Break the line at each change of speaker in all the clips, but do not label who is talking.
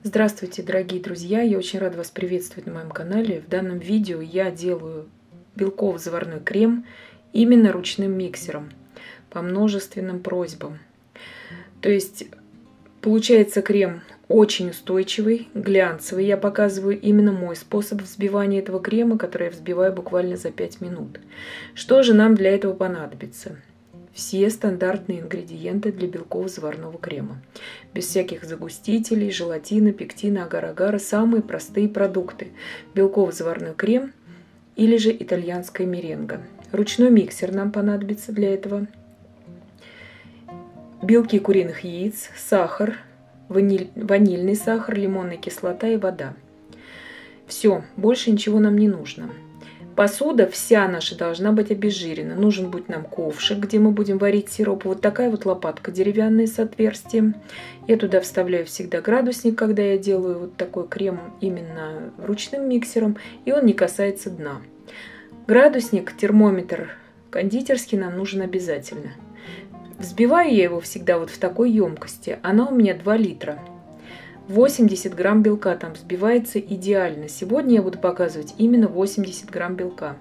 Здравствуйте, дорогие друзья! Я очень рада вас приветствовать на моем канале. В данном видео я делаю белково-заварной крем именно ручным миксером по множественным просьбам. То есть получается крем очень устойчивый, глянцевый. Я показываю именно мой способ взбивания этого крема, который я взбиваю буквально за 5 минут. Что же нам для этого понадобится? Все стандартные ингредиенты для белково-заварного крема. Без всяких загустителей, желатина, пектина, агар-агара. Самые простые продукты. Белково-заварной крем или же итальянская меренга. Ручной миксер нам понадобится для этого. Белки куриных яиц, сахар, ванильный сахар, лимонная кислота и вода. Все, больше ничего нам не нужно. Посуда вся наша должна быть обезжирена. Нужен будет нам ковшик, где мы будем варить сироп. Вот такая вот лопатка деревянная с отверстием. Я туда вставляю всегда градусник, когда я делаю вот такой крем именно ручным миксером. И он не касается дна. Градусник, термометр кондитерский нам нужен обязательно. Взбиваю я его всегда вот в такой емкости. Она у меня 2 литра. 80 грамм белка там взбивается идеально. Сегодня я буду показывать именно 80 грамм белка.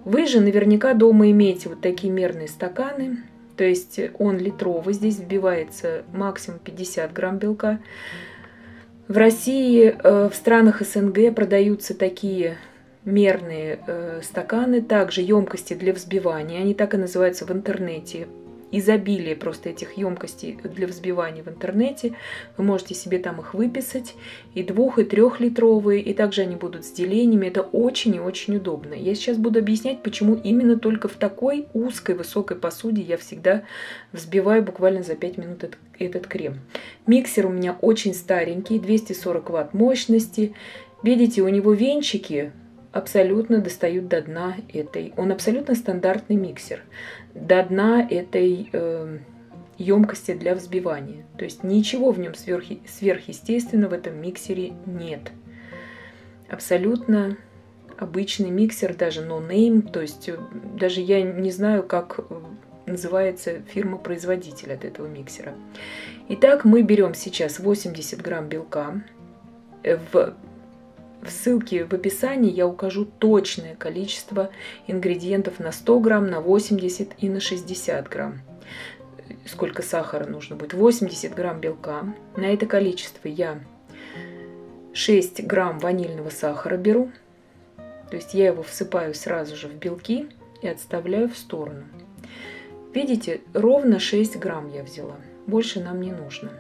Вы же наверняка дома имеете вот такие мерные стаканы. То есть он литровый. Здесь взбивается максимум 50 грамм белка. В России, в странах СНГ продаются такие мерные стаканы. Также емкости для взбивания. Они так и называются в интернете. Изобилие просто этих емкостей для взбивания в интернете. Вы можете себе там их выписать. И 2-, и 3-литровые. И также они будут с делениями. Это очень и очень удобно. Я сейчас буду объяснять, почему именно только в такой узкой высокой посуде я всегда взбиваю буквально за 5 минут этот крем. Миксер у меня очень старенький. 240 Вт мощности. Видите, у него венчики абсолютно достают до дна этой. Он абсолютно стандартный миксер. До дна этой емкости для взбивания. То есть ничего в нем сверхъестественного в этом миксере нет. Абсолютно обычный миксер, даже no name. То есть даже я не знаю, как называется фирма-производитель от этого миксера. Итак, мы берем сейчас 80 грамм белка. В ссылке в описании я укажу точное количество ингредиентов на 100 грамм, на 80 и на 60 грамм. Сколько сахара нужно будет. 80 грамм белка. На это количество я 6 грамм ванильного сахара беру. То есть я его всыпаю сразу же в белки и отставляю в сторону. Видите, ровно 6 грамм я взяла. Больше нам не нужно.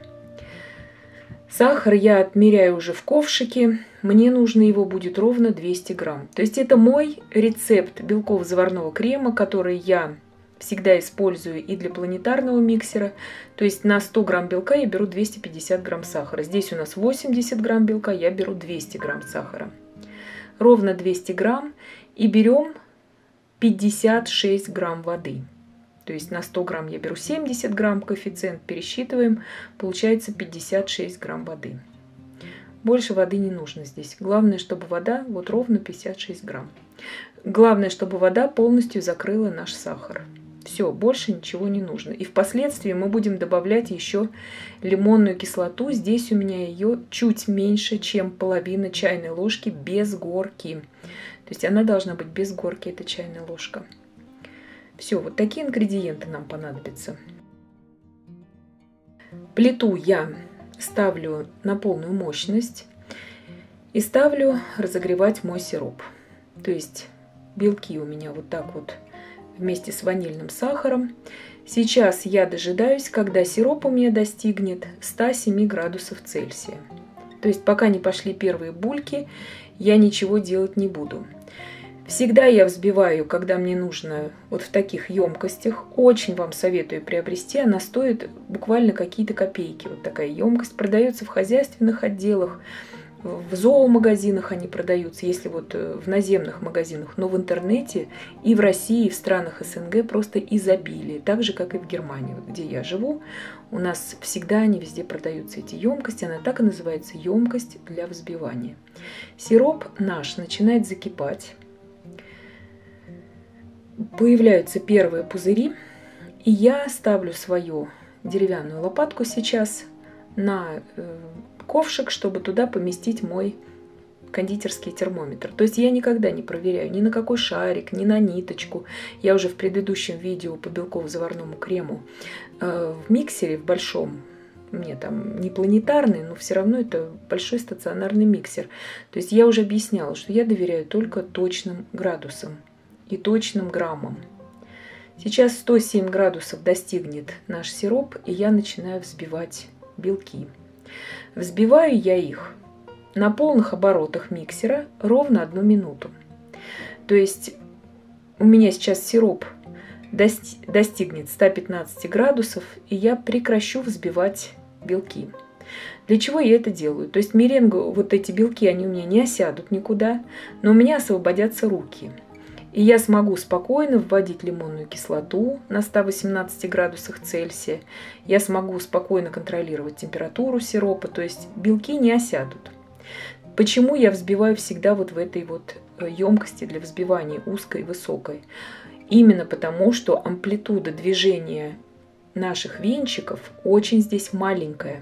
Сахар я отмеряю уже в ковшике. Мне нужно его будет ровно 200 грамм. То есть это мой рецепт белково-заварного крема, который я всегда использую и для планетарного миксера. То есть на 100 грамм белка я беру 250 грамм сахара. Здесь у нас 80 грамм белка, я беру 200 грамм сахара. Ровно 200 грамм. И берем 56 грамм воды. То есть на 100 грамм я беру 70 грамм, коэффициент пересчитываем, получается 56 грамм воды. Больше воды не нужно здесь. Главное, чтобы вода, вот ровно 56 грамм. Главное, чтобы вода полностью закрыла наш сахар. Все, больше ничего не нужно. И впоследствии мы будем добавлять еще лимонную кислоту. Здесь у меня ее чуть меньше, чем половина чайной ложки без горки. То есть она должна быть без горки, эта чайная ложка. Все, вот такие ингредиенты нам понадобятся. Плиту я ставлю на полную мощность и ставлю разогревать мой сироп. То есть белки у меня вот так вот вместе с ванильным сахаром. Сейчас я дожидаюсь, когда сироп у меня достигнет 107 градусов Цельсия. То есть пока не пошли первые бульки, я ничего делать не буду. Всегда я взбиваю, когда мне нужно, вот в таких емкостях. Очень вам советую приобрести. Она стоит буквально какие-то копейки. Вот такая емкость. Продается в хозяйственных отделах, в зоомагазинах они продаются, если вот в наземных магазинах. Но в интернете и в России, и в странах СНГ просто изобилие. Так же, как и в Германии, где я живу. У нас всегда они везде продаются, эти емкости. Она так и называется, емкость для взбивания. Сироп наш начинает закипать. Появляются первые пузыри, и я ставлю свою деревянную лопатку сейчас на ковшик, чтобы туда поместить мой кондитерский термометр. То есть я никогда не проверяю ни на какой шарик, ни на ниточку. Я уже в предыдущем видео по белково-заварному крему в миксере, в большом, мне там не планетарный, но все равно это большой стационарный миксер. То есть я уже объясняла, что я доверяю только точным градусам и точным граммам. Сейчас 107 градусов достигнет наш сироп, и я начинаю взбивать белки. Взбиваю я их на полных оборотах миксера ровно 1 минуту. То есть у меня сейчас сироп достигнет 115 градусов, и я прекращу взбивать белки. Для чего я это делаю? То есть меренгу, вот эти белки, они у меня не осядут никуда, но у меня освободятся руки. И я смогу спокойно вводить лимонную кислоту на 118 градусах Цельсия. Я смогу спокойно контролировать температуру сиропа, то есть белки не осядут. Почему я взбиваю всегда вот в этой вот емкости для взбивания узкой и высокой? Именно потому, что амплитуда движения наших венчиков очень здесь маленькая.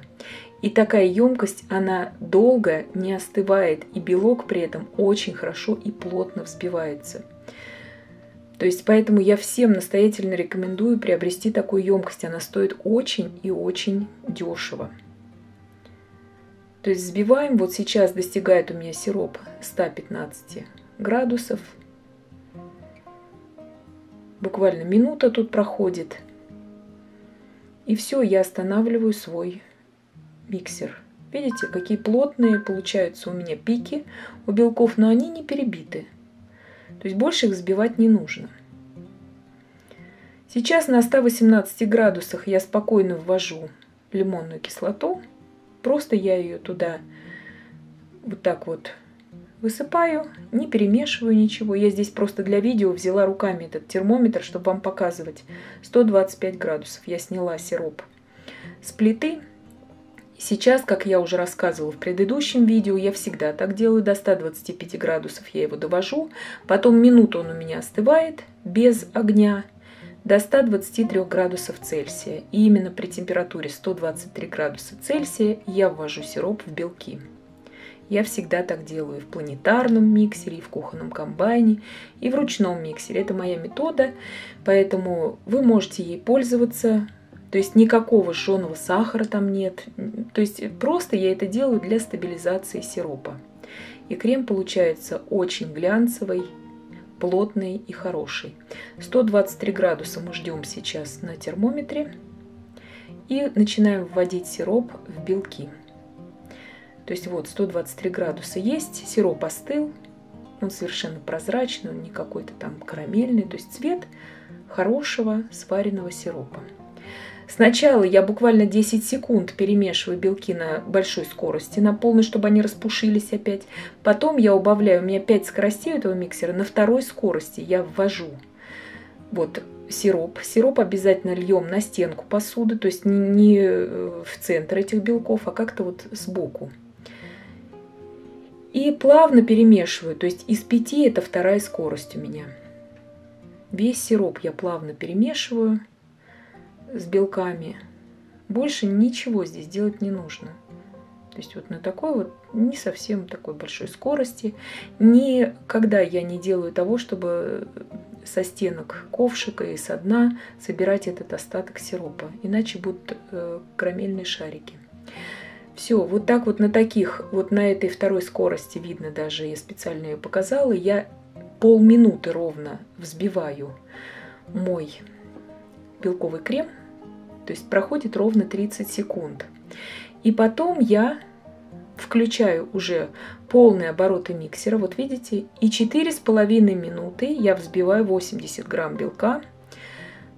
И такая емкость, она долго не остывает, и белок при этом очень хорошо и плотно взбивается. То есть поэтому я всем настоятельно рекомендую приобрести такую емкость. Она стоит очень и очень дешево. То есть взбиваем. Вот сейчас достигает у меня сироп 115 градусов. Буквально минута тут проходит. И все, я останавливаю свой миксер. Видите, какие плотные получаются у меня пики у белков, но они не перебиты. То есть больше их взбивать не нужно. Сейчас на 118 градусах я спокойно ввожу лимонную кислоту. Просто я ее туда вот так вот высыпаю, не перемешиваю ничего. Я здесь просто для видео взяла руками этот термометр, чтобы вам показывать. 125 градусов я сняла сироп с плиты. Сейчас, как я уже рассказывала в предыдущем видео, я всегда так делаю. До 125 градусов я его довожу. Потом минуту он у меня остывает без огня до 123 градусов Цельсия. И именно при температуре 123 градуса Цельсия я ввожу сироп в белки. Я всегда так делаю в планетарном миксере, и в кухонном комбайне, и в ручном миксере. Это моя метода, поэтому вы можете ей пользоваться. То есть никакого жженого сахара там нет. То есть просто я это делаю для стабилизации сиропа. И крем получается очень глянцевый, плотный и хороший. 123 градуса мы ждем сейчас на термометре. И начинаем вводить сироп в белки. То есть вот 123 градуса есть, сироп остыл. Он совершенно прозрачный, он не какой-то там карамельный. То есть цвет хорошего сваренного сиропа. Сначала я буквально 10 секунд перемешиваю белки на большой скорости, на полной, чтобы они распушились опять. Потом я убавляю, у меня 5 скоростей у этого миксера, на второй скорости я ввожу вот сироп. Сироп обязательно льем на стенку посуды, то есть не в центр этих белков, а как-то вот сбоку. И плавно перемешиваю, то есть из 5 это вторая скорость у меня. Весь сироп я плавно перемешиваю с белками. Больше ничего здесь делать не нужно. То есть вот на такой вот не совсем такой большой скорости. Никогда я не делаю того, чтобы со стенок ковшика и со дна собирать этот остаток сиропа. Иначе будут карамельные шарики. Все, вот так вот на таких, вот на этой второй скорости видно даже, я специально ее показала, я полминуты ровно взбиваю мой белковый крем, то есть проходит ровно 30 секунд. И потом я включаю уже полные обороты миксера, вот видите, и 4,5 минуты я взбиваю 80 грамм белка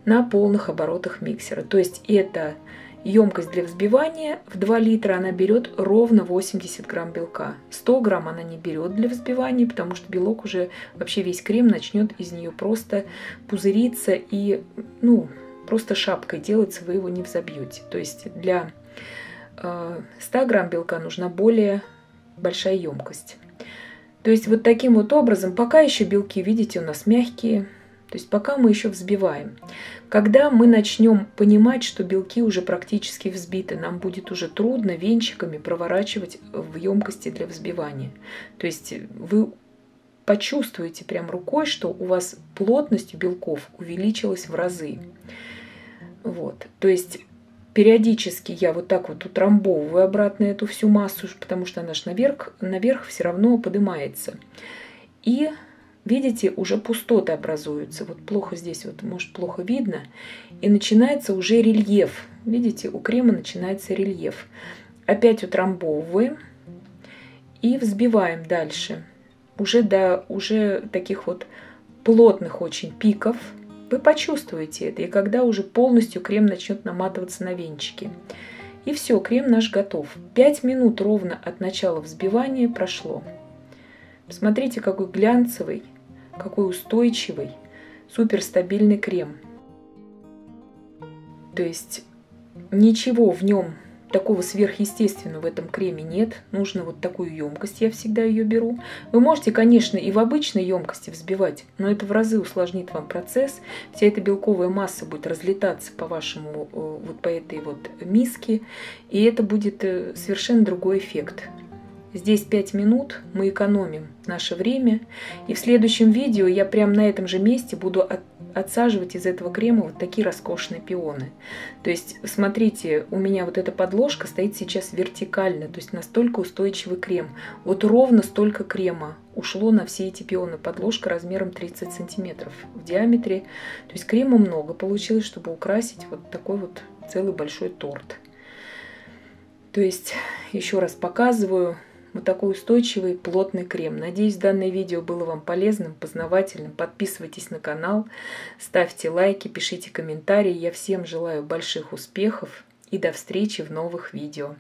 на полных оборотах миксера. То есть это емкость для взбивания в 2 литра, она берет ровно 80 грамм белка. 100 грамм она не берет для взбивания, потому что белок уже, вообще весь крем начнет из нее просто пузыриться и, ну, просто шапкой делаться, вы его не взобьете. То есть для 100 грамм белка нужна более большая емкость. То есть вот таким вот образом, пока еще белки, видите, у нас мягкие, То есть пока мы еще взбиваем. Когда мы начнем понимать, что белки уже практически взбиты, нам будет уже трудно венчиками проворачивать в емкости для взбивания. То есть вы почувствуете прям рукой, что у вас плотность белков увеличилась в разы. Вот. То есть периодически я вот так вот утрамбовываю обратно эту всю массу, потому что она же наверх все равно поднимается. И видите, уже пустоты образуются. Вот плохо здесь, вот может плохо видно. И начинается уже рельеф. Видите, у крема начинается рельеф. Опять утрамбовываем и взбиваем дальше. Уже до таких вот плотных очень пиков. Вы почувствуете это. И когда уже полностью крем начнет наматываться на венчики. И все, крем наш готов. 5 минут ровно от начала взбивания прошло. Посмотрите, какой глянцевый, какой устойчивый, суперстабильный крем. То есть ничего в нем такого сверхъестественного в этом креме нет. Нужно вот такую емкость, я всегда ее беру. Вы можете, конечно, и в обычной емкости взбивать, но это в разы усложнит вам процесс. Вся эта белковая масса будет разлетаться по вашему, вот по этой вот миске, и это будет совершенно другой эффект. Здесь 5 минут, мы экономим наше время. И в следующем видео я прямо на этом же месте буду отсаживать из этого крема вот такие роскошные пионы. То есть, смотрите, у меня вот эта подложка стоит сейчас вертикально, то есть настолько устойчивый крем. Вот ровно столько крема ушло на все эти пионы. Подложка размером 30 сантиметров в диаметре. То есть крема много получилось, чтобы украсить вот такой вот целый большой торт. То есть, еще раз показываю. Вот такой устойчивый, плотный крем. Надеюсь, данное видео было вам полезным, познавательным. Подписывайтесь на канал, ставьте лайки, пишите комментарии. Я всем желаю больших успехов и до встречи в новых видео.